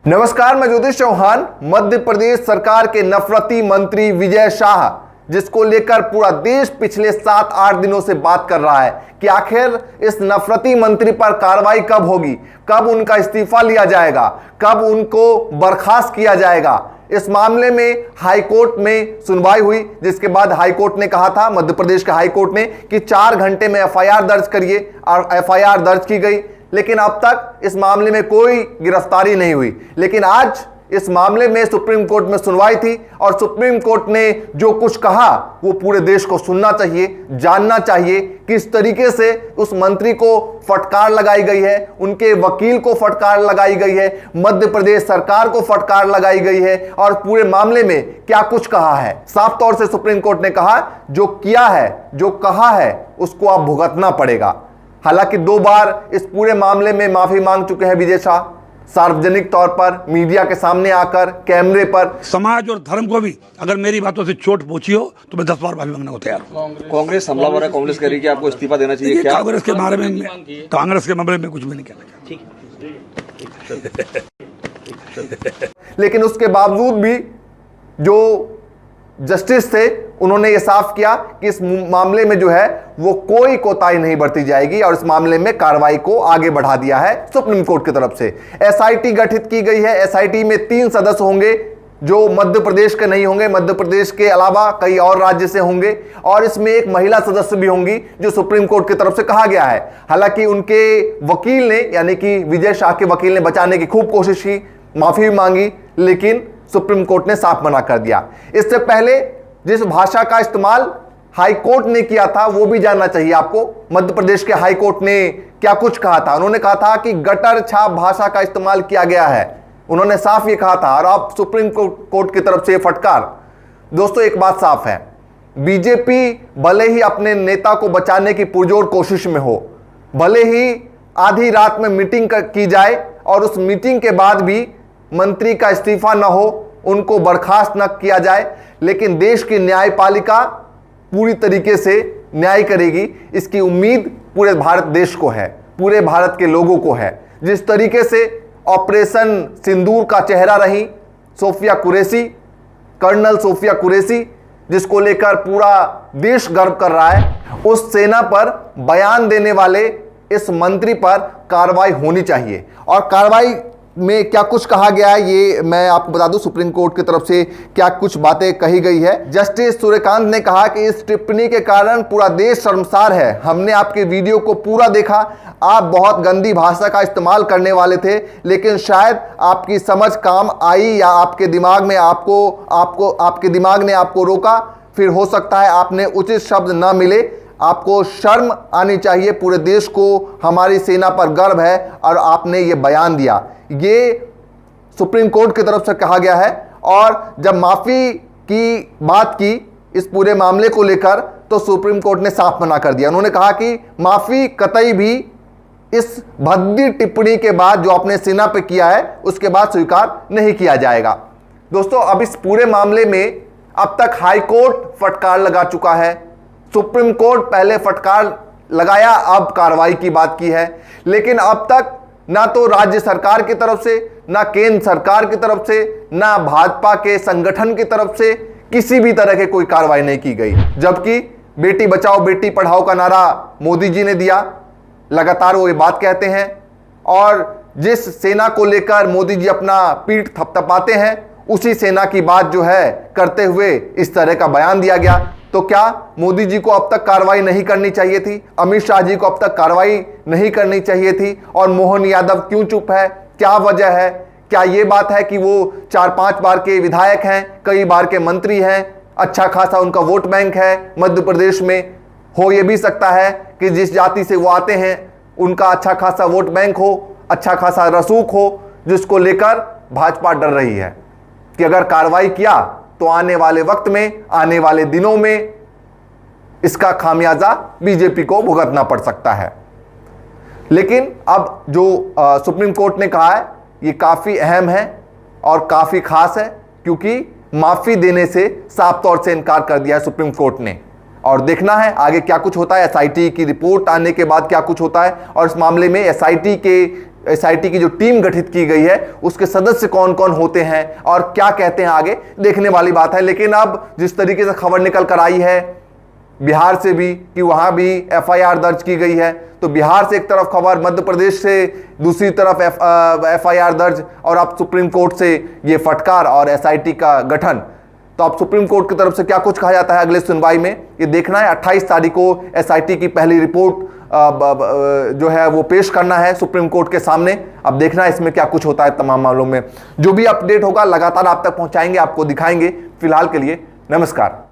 नमस्कार, मैं ज्योतिष चौहान। मध्य प्रदेश सरकार के नफरती मंत्री विजय शाह, जिसको लेकर पूरा देश पिछले 7-8 दिनों से बात कर रहा है कि आखिर इस नफरती मंत्री पर कार्रवाई कब होगी, कब उनका इस्तीफा लिया जाएगा, कब उनको बर्खास्त किया जाएगा। इस मामले में हाईकोर्ट में सुनवाई हुई, जिसके बाद हाईकोर्ट ने कहा था, मध्य प्रदेश के हाईकोर्ट ने, कि 4 घंटे में एफआईआर दर्ज करिए, और एफआईआर दर्ज की गई। लेकिन अब तक इस मामले में कोई गिरफ्तारी नहीं हुई। लेकिन आज इस मामले में सुप्रीम कोर्ट में सुनवाई थी और सुप्रीम कोर्ट ने जो कुछ कहा वो पूरे देश को सुनना चाहिए, जानना चाहिए। किस तरीके से उस मंत्री को फटकार लगाई गई है, उनके वकील को फटकार लगाई गई है, मध्य प्रदेश सरकार को फटकार लगाई गई है, और पूरे मामले में क्या कुछ कहा है। साफ तौर से सुप्रीम कोर्ट ने कहा, जो किया है, जो कहा है, उसको अब भुगतना पड़ेगा। हालांकि 2 बार इस पूरे मामले में माफी मांग चुके हैं विजय शाह, सार्वजनिक तौर पर, मीडिया के सामने आकर, कैमरे पर। समाज और धर्म को भी अगर मेरी बातों से चोट पहुंची हो तो मैं 10 बार माफी मांगने को तैयार हूं। कांग्रेस हमलावर है, कांग्रेस कह रही है कि आपको इस्तीफा देना चाहिए। क्या कांग्रेस के बारे में, कांग्रेस के मामले में कुछ भी नहीं कहना चाहता। लेकिन उसके बावजूद भी जो जस्टिस थे, उन्होंने ये साफ किया कि इस मामले में जो है वो कोई कोताही नहीं बरती जाएगी, और इस मामले में कार्रवाई को आगे बढ़ा दिया है सुप्रीम कोर्ट की तरफ से। एसआईटी गठित की गई है। एसआईटी में 3 सदस्य होंगे जो मध्य प्रदेश के नहीं होंगे, मध्य प्रदेश के अलावा कई और राज्य से होंगे, और इसमें एक महिला सदस्य भी होंगी जो सुप्रीम कोर्ट की तरफ से कहा गया है। हालांकि उनके वकील ने, यानी कि विजय शाह के वकील ने बचाने की खूब कोशिश की, माफी भी मांगी, लेकिन सुप्रीम कोर्ट ने साफ मना कर दिया। इससे पहले जिस भाषा का इस्तेमाल हाई कोर्ट ने किया था वो भी जानना चाहिए आपको। मध्य प्रदेश के हाई कोर्ट ने क्या कुछ कहा था। उन्होंने कहा था कि गटर छाप भाषा का इस्तेमाल किया गया है। उन्होंने साफ ये कहा था, और अब सुप्रीम कोर्ट की तरफ से फटकार। दोस्तों, एक बात साफ है, बीजेपी भले ही अपने नेता को बचाने की पुरजोर कोशिश में हो, भले ही आधी रात में मीटिंग की जाए और उस मीटिंग के बाद भी मंत्री का इस्तीफा न हो, उनको बर्खास्त न किया जाए, लेकिन देश की न्यायपालिका पूरी तरीके से न्याय करेगी, इसकी उम्मीद पूरे भारत देश को है, पूरे भारत के लोगों को है। जिस तरीके से ऑपरेशन सिंदूर का चेहरा रही सोफिया कुरैशी, कर्नल सोफिया कुरैशी, जिसको लेकर पूरा देश गर्व कर रहा है, उस सेना पर बयान देने वाले इस मंत्री पर कार्रवाई होनी चाहिए। और कार्रवाई में क्या कुछ कहा गया है ये मैं आपको बता दूं। सुप्रीम कोर्ट की तरफ से क्या कुछ बातें कही गई है। जस्टिस सूर्यकांत ने कहा कि इस टिप्पणी के कारण पूरा देश शर्मसार है। हमने आपके वीडियो को पूरा देखा, आप बहुत गंदी भाषा का इस्तेमाल करने वाले थे, लेकिन शायद आपकी समझ काम आई, या आपके दिमाग में आपके दिमाग ने आपको रोका। फिर हो सकता है आपने उचित शब्द न मिले। आपको शर्म आनी चाहिए। पूरे देश को हमारी सेना पर गर्व है और आपने ये बयान दिया। ये सुप्रीम कोर्ट की तरफ से कहा गया है। और जब माफी की बात की इस पूरे मामले को लेकर, तो सुप्रीम कोर्ट ने साफ मना कर दिया। उन्होंने कहा कि माफी कतई भी इस भद्दी टिप्पणी के बाद जो आपने सेना पे किया है उसके बाद स्वीकार नहीं किया जाएगा। दोस्तों, अब इस पूरे मामले में अब तक हाई कोर्ट फटकार लगा चुका है, सुप्रीम कोर्ट पहले फटकार लगाया, अब कार्रवाई की बात की है। लेकिन अब तक ना तो राज्य सरकार की तरफ से, ना केंद्र सरकार की तरफ से, ना भाजपा के संगठन की तरफ से किसी भी तरह की कोई कार्रवाई नहीं की गई। जबकि बेटी बचाओ बेटी पढ़ाओ का नारा मोदी जी ने दिया, लगातार वो ये बात कहते हैं, और जिस सेना को लेकर मोदी जी अपना पीठ थपथपाते हैं, उसी सेना की बात जो है करते हुए इस तरह का बयान दिया गया। तो क्या मोदी जी को अब तक कार्रवाई नहीं करनी चाहिए थी? अमित शाह जी को अब तक कार्रवाई नहीं करनी चाहिए थी? और मोहन यादव क्यों चुप है? क्या वजह है? क्या ये बात है कि वो 4-5 बार के विधायक हैं, कई बार के मंत्री हैं, अच्छा खासा उनका वोट बैंक है मध्य प्रदेश में? हो ये भी सकता है कि जिस जाति से वो आते हैं उनका अच्छा खासा वोट बैंक हो, अच्छा खासा रसूख हो, जिसको लेकर भाजपा डर रही है कि अगर कार्रवाई किया तो आने वाले वक्त में, आने वाले दिनों में इसका खामियाजा बीजेपी को भुगतना पड़ सकता है। लेकिन अब जो सुप्रीम कोर्ट ने कहा है ये काफी अहम है और काफी खास है, क्योंकि माफी देने से साफ तौर से इनकार कर दिया है सुप्रीम कोर्ट ने। और देखना है आगे क्या कुछ होता है। एसआईटी की रिपोर्ट आने के बाद क्या कुछ होता है, और इस मामले में एसआईटी के एसआईटी की जो टीम गठित की गई है उसके सदस्य कौन कौन होते हैं और क्या कहते हैं आगे देखने वाली बात है। लेकिन अब जिस तरीके से खबर निकल कर आई है बिहार से भी कि वहां भी एफआईआर दर्ज की गई है, तो बिहार से एक तरफ खबर, मध्य प्रदेश से दूसरी तरफ एफआईआर दर्ज और अब सुप्रीम कोर्ट से ये फटकार और एसआईटी का गठन। तो अब सुप्रीम कोर्ट की तरफ से क्या कुछ कहा जाता है अगले सुनवाई में ये देखना है। 28 तारीख को एसआईटी की पहली रिपोर्ट जो है वो पेश करना है सुप्रीम कोर्ट के सामने। अब देखना है इसमें क्या कुछ होता है। तमाम मामलों में जो भी अपडेट होगा लगातार आप तक पहुंचाएंगे, आपको दिखाएंगे। फिलहाल के लिए नमस्कार।